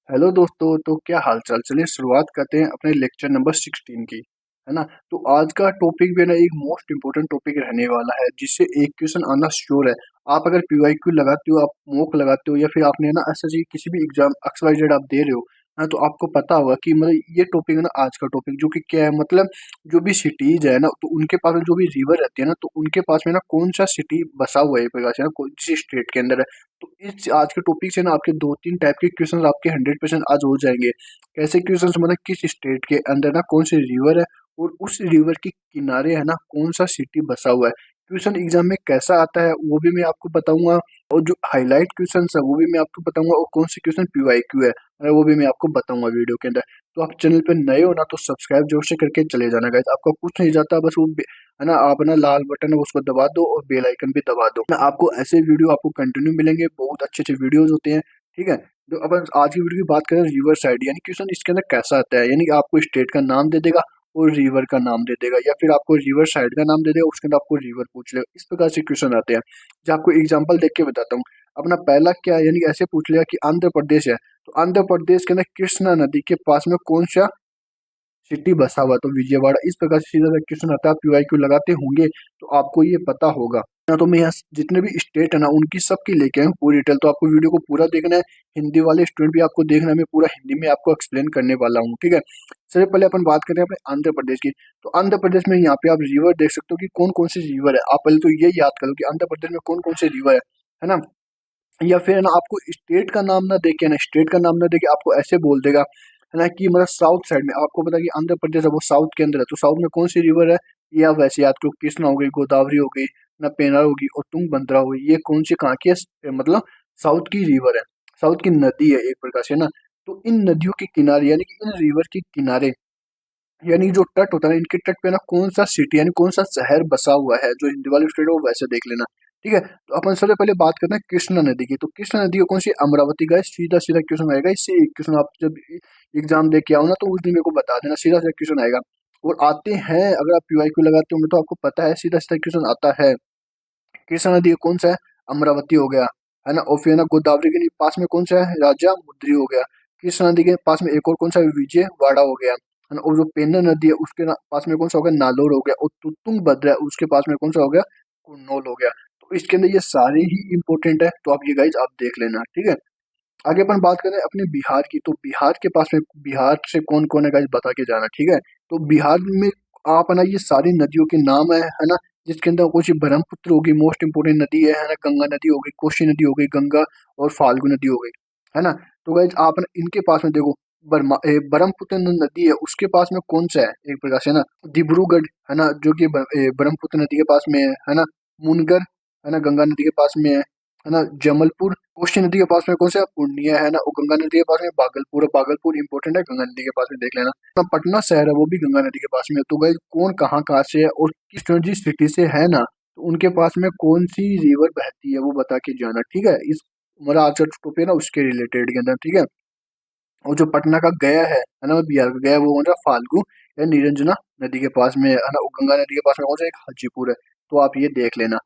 Hello दोस्तों, तो क्या हाल चाल। चलिए शुरुआत करते हैं अपने लेक्चर नंबर 16 की, है ना। तो आज का टॉपिक भी ना एक मोस्ट इम्पोर्टेंट टॉपिक रहने वाला है, जिससे एक क्वेश्चन आना श्योर है। आप अगर पीवाईक्यू लगाते हो, आप मॉक लगाते हो, या फिर आपने ना एसएससी किसी भी एग्जाम XYZ आप दे रहे हो, है, तो आपको पता होगा कि मतलब ये टॉपिक है ना, आज का टॉपिक जो कि क्या है, मतलब जो भी सिटीज है ना, तो उनके पास में जो भी रिवर रहती है ना, तो उनके पास में ना कौन सा सिटी बसा हुआ है एक प्रकार से ना, कौन सी स्टेट के अंदर है। तो इस आज के टॉपिक से ना आपके दो तीन टाइप के क्वेश्चन आपके 100% आज हो जाएंगे। कैसे क्वेश्चन, मतलब किस स्टेट के अंदर ना कौन सी रिवर है, और उस रिवर के किनारे है ना कौन सा सिटी बसा हुआ है। क्वेश्चन एग्जाम में कैसा आता है वो भी मैं आपको बताऊंगा, और जो हाईलाइट क्वेश्चन है वो भी मैं आपको बताऊंगा, और कौन से क्वेश्चन पीवाईक्यू है वो भी मैं आपको बताऊंगा वीडियो के अंदर। तो आप चैनल पे नए हो ना, तो सब्सक्राइब जोर से करके चले जाना गाइस, आपका कुछ नहीं जाता, बस वो है ना, आप ना लाल बटन है उसको दबा दो और बेल आइकन भी दबा दो ना, आपको ऐसे वीडियो आपको कंटिन्यू मिलेंगे, बहुत अच्छे अच्छे वीडियोज होते हैं। ठीक है। तो अब आज की वीडियो की बात करें रिवर साइड, यानी क्वेश्चन इसके अंदर कैसा आता है, यानी कि आपको स्टेट का नाम दे देगा और रिवर का नाम दे देगा, या फिर आपको रिवर साइड का नाम दे देगा, उसके अंदर आपको रिवर पूछ लेगा। इस प्रकार से क्वेश्चन आते हैं, जो आपको एग्जाम्पल देख के बताता हूँ। अपना पहला क्या है, यानी कि ऐसे पूछ लेगा कि आंध्र प्रदेश है, तो आंध्र प्रदेश के अंदर कृष्णा नदी के पास में कौन सा सिटी बसा हुआ, तो विजयवाड़ा। इस प्रकार से सीधा सा क्वेश्चन आता है, पीवाईक्यू लगाते होंगे तो आपको ये पता होगा ना। तो मैं यहाँ जितने भी स्टेट है ना उनकी सबकी लेके आया हूँ पूरी डिटेल, तो आपको वीडियो को पूरा देखना है। हिंदी वाले स्टूडेंट भी आपको देखना है, मैं पूरा हिंदी में आपको एक्सप्लेन करने वाला हूँ। ठीक है। सबसे पहले अपन बात करें अपने आंध्र प्रदेश की। तो आंध्र प्रदेश में यहाँ पे आप रिवर देख सकते हो कि कौन कौन सी रिवर है। आप पहले तो ये याद करो कि आंध्र प्रदेश में कौन कौन सी रिवर है ना। या फिर है ना आपको स्टेट का नाम ना देके ना, स्टेट का नाम ना देके आपको ऐसे बोल देगा, है ना, कि मतलब साउथ साइड में आपको पता है कि आंध्र प्रदेश है वो साउथ के अंदर है, तो साउथ में कौन सी रिवर है, ये आप वैसे याद करो। कृष्णा हो गई, गोदावरी हो गई ना, पेनार होगी और तुंगभद्रा हो गई। ये कौन सी कहाँ की है, मतलब साउथ की रिवर है, साउथ की नदी है एक प्रकार से ना। तो इन नदियों के किनारे, यानी कि इन रिवर के किनारे, यानी जो तट होता है ना, इनके तट पे ना कौन सा सिटी यानी कौन सा शहर बसा हुआ है, जो हिंदी वाले स्टेट है वो वैसे देख लेना। ठीक है। तो अपन सबसे पहले बात करते हैं कृष्णा नदी की। तो कृष्णा नदी को कौन सी, अमरावती का है। सीधा सीधा क्वेश्चन आएगा, इससे एक क्वेश्चन आप जब एग्जाम दे के आओ ना, तो उस दिन मेरे को बता देना, सीधा सीधा क्वेश्चन आएगा। और आते हैं, अगर आप पीवाईक्यू लगाते होंगे तो आपको पता है सीधा सीधा क्वेश्चन आता है। कृष्णा नदी कौन सा है, अमरावती हो गया, है ना। और फिर ना गोदावरी के पास में कौन सा है, राजा मुद्री हो गया। कृष्णा नदी के पास में एक और कौन सा है, विजयवाड़ा हो गया, है ना। और जो पेन्नर नदी है उसके पास में कौन सा हो गया, नालोर हो गया। और तुंगभद्रा है उसके पास में कौन सा हो गया, कुन्नौल हो गया। तो इसके अंदर ये सारे ही इंपॉर्टेंट है, तो आप ये गाइज आप देख लेना। ठीक है। आगे अपन बात करें अपने बिहार की। तो बिहार के पास में, बिहार से कौन कौन है गाइस बता के जाना। ठीक है। तो बिहार में आप है ना ये सारी नदियों के नाम है ना, जिसके अंदर कुछ ब्रह्मपुत्र होगी, मोस्ट इंपोर्टेंट नदी है ना, गंगा नदी हो गई, कोसी नदी हो गई, गंगा और फाल्गु नदी हो गई, है ना। तो गाइज आप ना इनके पास में देखो, ब्रह्मपुत्र नदी है उसके पास में कौन सा है एक प्रकार से ना, डिब्रूगढ़, है ना, जो कि ब्रह्मपुत्र नदी के पास में है ना। मुनगर, है ना, गंगा नदी के पास में है ना। जमलपुर, कोसी नदी के पास में कौन सा, पूर्णिया, है ना। और गंगा नदी के पास में भागलपुर है, भागलपुर इंपॉर्टेंट है, गंगा नदी के पास में देख लेना। तो पटना शहर है वो भी गंगा नदी के पास में है। तो गाइस कौन कहाँ कहाँ से है और किस जिस सिटी से है ना, तो उनके पास में कौन सी रिवर बहती है वो बता के जाना। ठीक है। इस हमारा आज का टॉपिक है ना उसके रिलेटेड के अंदर। ठीक है। और जो पटना का गया है ना, बिहार का गया, वो मतलब फाल्गु या निरंजना नदी के पास में है ना। और गंगा नदी के पास में कौन सा, एक हाजीपुर है। तो आप ये देख लेना।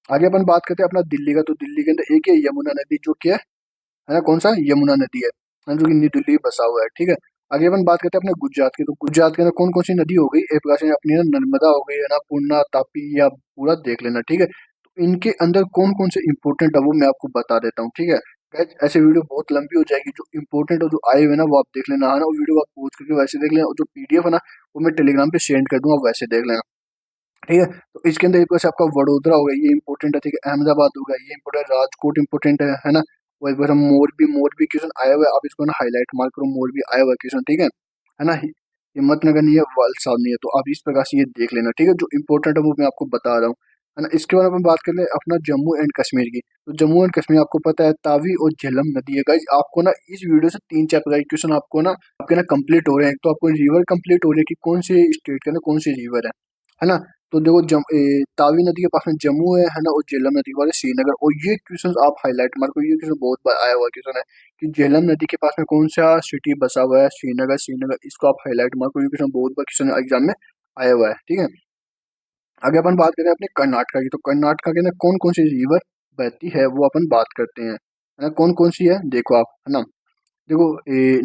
आगे अपन बात करते हैं अपना दिल्ली का। तो दिल्ली के अंदर एक है यमुना नदी, जो क्या है ना, कौन सा, यमुना नदी है ना, जो कि न्यू दिल्ली में बसा हुआ है। ठीक है। आगे अपन बात करते हैं अपने गुजरात की। तो गुजरात के अंदर कौन कौन सी नदी हो गई एक प्रकार से अपनी ना, नर्मदा हो गई, है ना, पूर्णा, तापी, या पूरा देख लेना। ठीक है। तो इनके अंदर कौन कौन से इंपॉर्टेंट है वो मैं आपको बता देता हूँ। ठीक है। Guys, ऐसे वीडियो बहुत लंबी हो जाएगी, जो इंपॉर्टेंट और जो आए हुए ना वो आप देख लेना, है ना। वो वीडियो आप पॉज करके वैसे देख लेना, और जो पीडीएफ है ना वो मैं टेलीग्राम पे सेंड कर दूंगा, वैसे देख लेना। ठीक है। तो इसके अंदर एक वैसे आपका वडोदरा हो गया, ये इंपॉर्टेंट है। ठीक है। अहमदाबाद हो गया, ये इंपॉर्टेंट, राजकोट इंपॉर्टेंट है ना। वही पर हम मोरबी, मोरबी क्वेश्चन आया हुआ है, आप इसको ना हाईलाइट मार्क करो, मोरबी आया हुआ है क्वेश्चन। ठीक है ना। हिम्मतनगर नहीं है, वलसाड नहीं है, तो आप इस प्रकार से ये देख लेना। ठीक है। जो इंपॉर्टेंट है वो मैं आपको बता रहा हूँ, है ना। इसके बाद अपन बात कर ले अपना जम्मू एंड कश्मीर की। तो जम्मू एंड कश्मीर आपको पता है तावी और झेलम नदी है। गाइज आपको ना इस वीडियो से तीन चार प्रकार के क्वेश्चन आपको ना आपके ना कंप्लीट हो रहे हैं। एक तो आपको रिवर कंप्लीट हो रही है कि कौन से स्टेट के अंदर कौन सी रिवर है ना। तो देखो तावी नदी के पास में जम्मू है ना, और झेलम नदी के पास में श्रीनगर। और ये क्वेश्चन आप हाईलाइट मार को, ये क्वेश्चन बहुत बार आया हुआ क्वेश्चन है कि झेलम नदी के पास में कौन सा सिटी बसा हुआ है, श्रीनगर, श्रीनगर, इसको आप हाईलाइट मार को, ये क्वेश्चन बहुत बार क्वेश्चन एग्जाम में आया हुआ है। ठीक है। आगे अपन बात करें अपने कर्नाटका की। तो कर्नाटका के अंदर कौन कौन सी रिवर बहती है वो अपन बात करते हैं, है ना। कौन कौन सी है देखो आप, है ना। देखो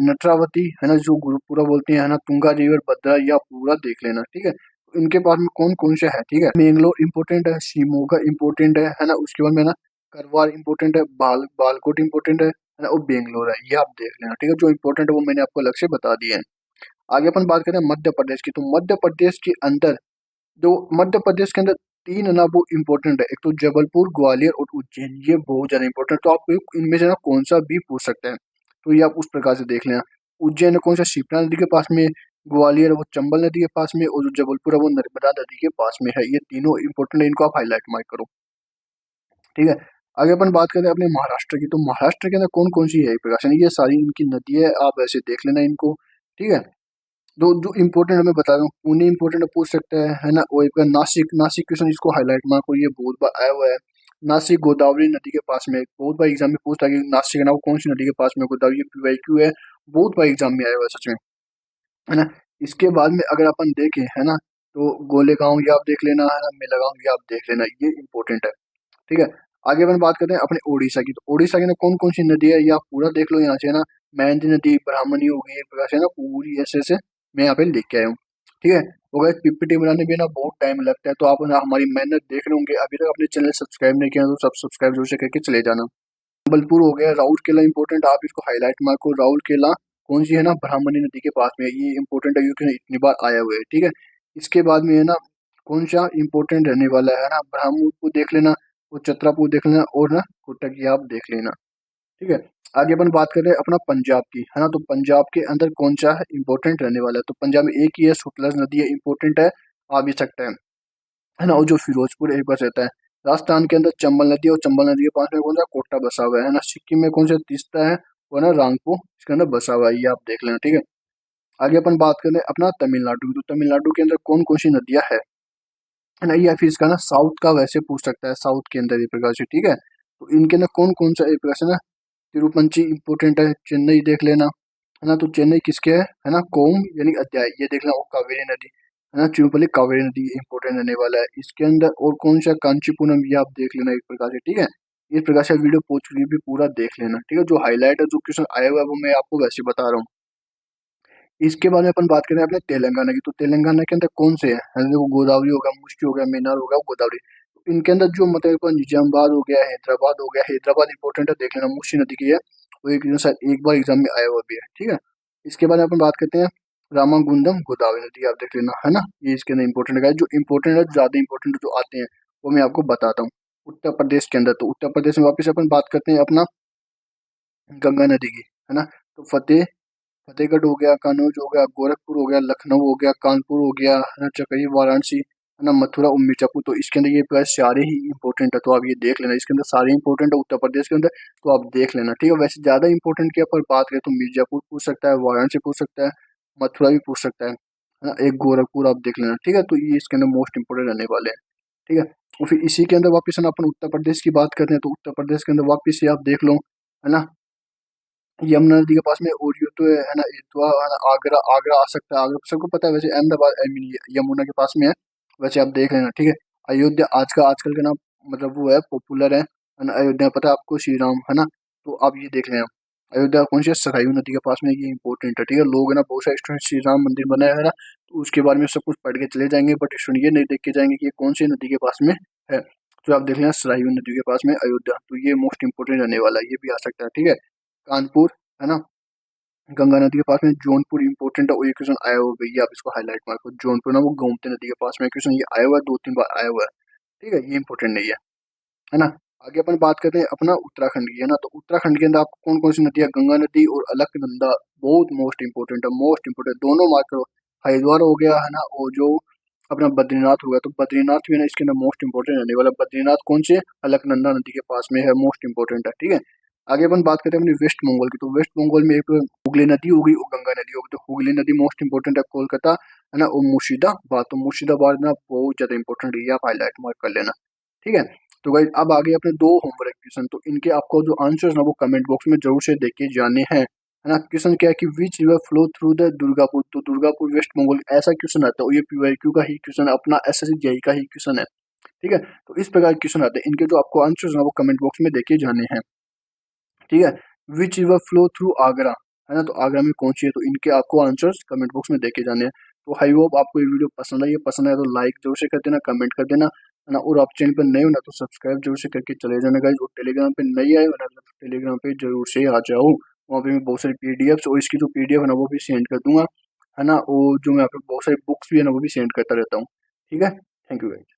नेत्रावती है ना, जो पूरा बोलते हैं है ना, तुंगा रिवर, भद्रा, या पूरा देख लेना, ठीक है। तो इनके पास में कौन कौन से है, ठीक है। मैंगलोर इंपॉर्टेंट है, शिमोगा इंपॉर्टेंट है ना, उसके बाद में ना करवार इंपॉर्टेंट है, बालकोट इंपॉर्टेंट है ना, और बेंगलोर है, ये आप देख लेना, ठीक है। जो इंपॉर्टेंट है वो मैंने आपको अलग से बता दिए हैं। आगे अपन बात करें मध्य प्रदेश की, तो मध्य प्रदेश के अंदर, जो मध्य प्रदेश के अंदर तीन है ना वो इम्पोर्टेंट है, एक तो जबलपुर, ग्वालियर और उज्जैन, ये बहुत ज्यादा इंपॉर्टेंट। तो आप इनमें से ना कौन सा भी पूछ सकते हैं, तो ये आप उस प्रकार से देख लेना। उज्जैन है कौन सा, शिप्रा नदी के पास में। ग्वालियर है वो चंबल नदी के पास में, और जो जबलपुर है वो नर्मदा नदी के पास में है। ये तीनों इंपॉर्टेंट है, इनको आप हाईलाइट मार्क करो, ठीक है। आगे अपन बात करें अपने महाराष्ट्र की, तो महाराष्ट्र के अंदर कौन कौन सी है प्रकाशन, ये सारी इनकी नदी है, आप ऐसे देख लेना इनको, ठीक है। दो जो इम्पोर्टेंट मैं बता रहा हूँ, पुणे इम्पोर्टेंट पूछ सकता है ना, और एक नासिक, नासिक क्वेश्चन इसको हाईलाइट मार्क को, ये बहुत बार आया हुआ है। नासिक गोदावरी नदी के पास में, बहुत बार एग्जाम में पूछता है कि नासिक है ना वो कौन सी नदी के पास में, गोदावरी, पीवाईक्यू है, बहुत बार एग्जाम में आया हुआ है सच में, है ना। इसके बाद में अगर अपन देखें है ना, तो गोलेगांव ये आप देख लेना, है ना, मेलागांव ये आप देख लेना, ये इंपॉर्टेंट है, ठीक है। आगे अपन बात करते हैं अपने ओडिशा की, तो ओडिशा के अंदर कौन कौन सी नदी है, ये आप पूरा देख लो यहाँ से, है ना। मेहंदी नदी, ब्राह्मणी हो गई, एक प्रकार से ना पूरी ऐसे ऐसे मैं यहाँ पे लिख के आया हूँ, ठीक है। तो गाइस पीपीटी बनाने में ना बहुत टाइम लगता है, तो आप ना हमारी मेहनत देख रहे होंगे, अभी तक अपने चैनल सब्सक्राइब नहीं किया तो सब सब्सक्राइब जरूर से करके चले जाना। संबलपुर हो गया, राउरकेला इंपॉर्टेंट, आप इसको हाईलाइट मार्क को, राउरकेला कौन सी है ना, ब्राह्मणी नदी के पास में है, ये इंपॉर्टेंट है क्योंकि इतनी बार आया हुआ है, ठीक है। इसके बाद में है ना, कौन सा इंपॉर्टेंट रहने वाला है ना, ब्रह्मपुर देख लेना, और छतरपुर देख लेना, और ना कुटक ये आप देख लेना, ठीक है। आगे अपन बात करें अपना पंजाब की, है ना, तो पंजाब के अंदर कौन सा है इंपॉर्टेंट रहने वाला है, तो पंजाब में एक ही है, सुतलज नदी है, इंपॉर्टेंट है, आ भी सकता है ना, और जो फिरोजपुर एक बस रहता है। राजस्थान के अंदर चंबल नदी, और चंबल नदी के पास में कौन सा, कोटा बसा हुआ है ना। सिक्किम में कौन सा तीस्ता है, वो ना रांगपो इसके अंदर बसा हुआ है, ये आप देख लेना, ठीक है। आगे अपन बात करें अपना तमिलनाडु की, तो तमिलनाडु के अंदर कौन कौन सी नदियां है ना, या फिर इसका ना साउथ का वैसे पूछ सकता है, साउथ के अंदर ये प्रकार से, ठीक है। तो इनके अंदर कौन कौन सा एक प्रकार से ना, तिरुपंची इंपोर्टेंट है, चेन्नई देख लेना, है ना। तो चेन्नई किसके है ना, कोम यानी अध्याय, ये देख लेना, और कावेरी नदी, है ना, तिरुपति कावेरी नदी इंपॉर्टेंट रहने वाला है इसके अंदर। और कौन सा, कांचीपुरम, ये आप देख लेना एक प्रकार से, ठीक है। इस प्रकार से वीडियो पूछ भी पूरा देख लेना, ठीक है। जो हाईलाइट है, जो क्वेश्चन आया हुआ है, वो मैं आपको वैसे बता रहा हूँ। इसके बाद में अपन बात करें अपने तेलंगाना की, तो तेलंगाना के अंदर कौन से हैं, देखो गोदावरी हो गया, मुश्की हो गया, मेनार हो गया, गोदावरी। तो इनके अंदर जो मतलब निजामाबाद हो गया, हैदराबाद हो गया, हैदराबाद इंपॉर्टेंट है, देख लेना, मुश्की नदी की है, वो एक शायद एक बार एग्जाम में आया हुआ भी है, ठीक है। इसके बाद अपन बात करते हैं रामागुंडम गोदावरी नदी, आप देख लेना, है ना। ये इसके अंदर इंपॉर्टेंट है, जो इंपॉर्टेंट है, ज्यादा इंपॉर्टेंट जो आते हैं वो मैं आपको बताता हूँ। उत्तर प्रदेश के अंदर, तो उत्तर प्रदेश में वापस अपन बात करते हैं अपना गंगा नदी की, है ना। तो फतेहगढ़ हो गया, कन्नौज हो गया, गोरखपुर हो गया, लखनऊ हो गया, कानपुर हो गया, है ना, चकई, वाराणसी, है ना, मथुरा और मिर्जापुर। तो इसके अंदर ये प्राय सारे ही इंपॉर्टेंट है, तो आप ये देख लेना, इसके अंदर सारे इंपॉर्टेंट है उत्तर प्रदेश के अंदर, तो आप देख लेना, ठीक है। वैसे ज्यादा इंपॉर्टेंट की पर बात करें तो मिर्जापुर पूछ सकता है, वाराणसी पूछ सकता है, मथुरा भी पूछ सकता है ना, एक गोरखपुर आप देख लेना, ठीक है। तो ये इसके अंदर मोस्ट इंपोर्टेंट रहने वाले हैं, ठीक है। और फिर इसी के अंदर वापस है ना, अपन उत्तर प्रदेश की बात करते हैं, तो उत्तर प्रदेश के अंदर वापस से आप देख लो, है ना, यमुना नदी के पास में, और ये तो है ना, ये तो है ना, आगरा, आगरा आ सकता है, आगरा सबको पता है वैसे, अहमदाबाद आई मीन यमुना के पास में है, वैसे आप देख लेना, ठीक है। अयोध्या आजकल का नाम मतलब वो है, पॉपुलर है ना, अयोध्या पता है आपको, श्री राम, है ना। तो आप ये देख लेना, अयोध्या कौन सी है, सरयू नदी के पास में, ये इंपॉर्टेंट है, ठीक है। लोग है ना, बहुत सारे स्टूडेंट श्री राम मंदिर बनाया है ना, तो उसके बारे में सब कुछ पढ़ के चले जाएंगे, बट स्टूडेंट ये नहीं देख के जाएंगे कि ये कौन सी नदी के पास में है। तो आप देख लेना, सरयू नदी के पास में अयोध्या, तो ये मोस्ट इंपोर्टेंट रहने वाला है, ये भी आ सकता है, ठीक है। कानपुर, है ना, गंगा नदी के पास में जौनपुर इंपॉर्टेंट है, और ये क्वेश्चन आया हुआ है, ये आप इसको हाईलाइट मार करो, जौनपुर ना वो गोमती नदी के पास में क्वेश्चन, ये आया हुआ है, दो तीन बार आया हुआ है, ठीक है, ये इंपॉर्टेंट नहीं है ना। आगे अपन बात करते हैं अपना उत्तराखंड की, है ना, तो उत्तराखंड के अंदर आपको कौन कौन सी नदी है, गंगा नदी और अलकनंदा, बहुत मोस्ट इंपॉर्टेंट है, मोस्ट इंपॉर्टेंट, दोनों मार्क करो। हरिद्वार हो गया, है ना, और जो अपना बद्रीनाथ हो गया, तो बद्रीनाथ भी है ना इसके अंदर मोस्ट इंपॉर्टेंट रहने वाला, बद्रीनाथ कौन से, अलकनंदा नदी के पास में है, मोस्ट इंपॉर्टेंट है, ठीक है। आगे अपन बात करते हैं अपनी वेस्ट बंगाल की, तो वेस्ट बंगाल में एक हुगली नदी होगी और गंगा नदी होगी, तो हुगली नदी मोस्ट इंपॉर्टेंट है, कोलकाता, है ना, और मुर्शिदाबाद, तो मुर्शिदाबाद ना बहुत ज्यादा इंपॉर्टेंट है, ये आप हाईलाइट मार्क कर लेना, ठीक है। तो गाइस अब आगे अपने दो होमवर्क क्वेश्चन, तो इनके आपको जो आंसर्स ना वो कमेंट बॉक्स में जरूर से देख के जाने हैं, है ना। क्वेश्चन क्या है कि which river flow through the Durgapur, तो दुर्गापुर वेस्ट बंगाल, ऐसा क्वेश्चन आता है, और ये पीवाईक्यू का ही क्वेश्चन है, अपना एसएससी जेई का ही क्वेश्चन है, ठीक है। तो इस प्रकार के क्वेश्चन आते हैं, इनके जो आपको आंसर्स ना वो कमेंट बॉक्स में देखे जाने हैं, ठीक है। Which river flow through Agra, है ना। तो आगामी कौन सी है, तो इनके आपको आंसर्स कमेंट बॉक्स में देके जाने हैं। तो आई होप आपको ये वीडियो पसंद आई है, पसंद आया तो लाइक जरूर से कर देना, कमेंट कर देना, है ना। और आप चैनल पर नए हो ना तो सब्सक्राइब जरूर से करके चले जाना गाइस। और टेलीग्राम पे नहीं आए हो ना तो टेलीग्राम पे जरूर से आ जाओ। वहाँ पे मैं बहुत सारी पीडीएफ्स और इसकी जो पीडीएफ है ना वो भी सेंड कर दूंगा, है ना। और जो मैं आपको बहुत सारी बुक्स भी है ना वो भी सेंड करता रहता हूँ। ठीक है, थैंक यू गाइस।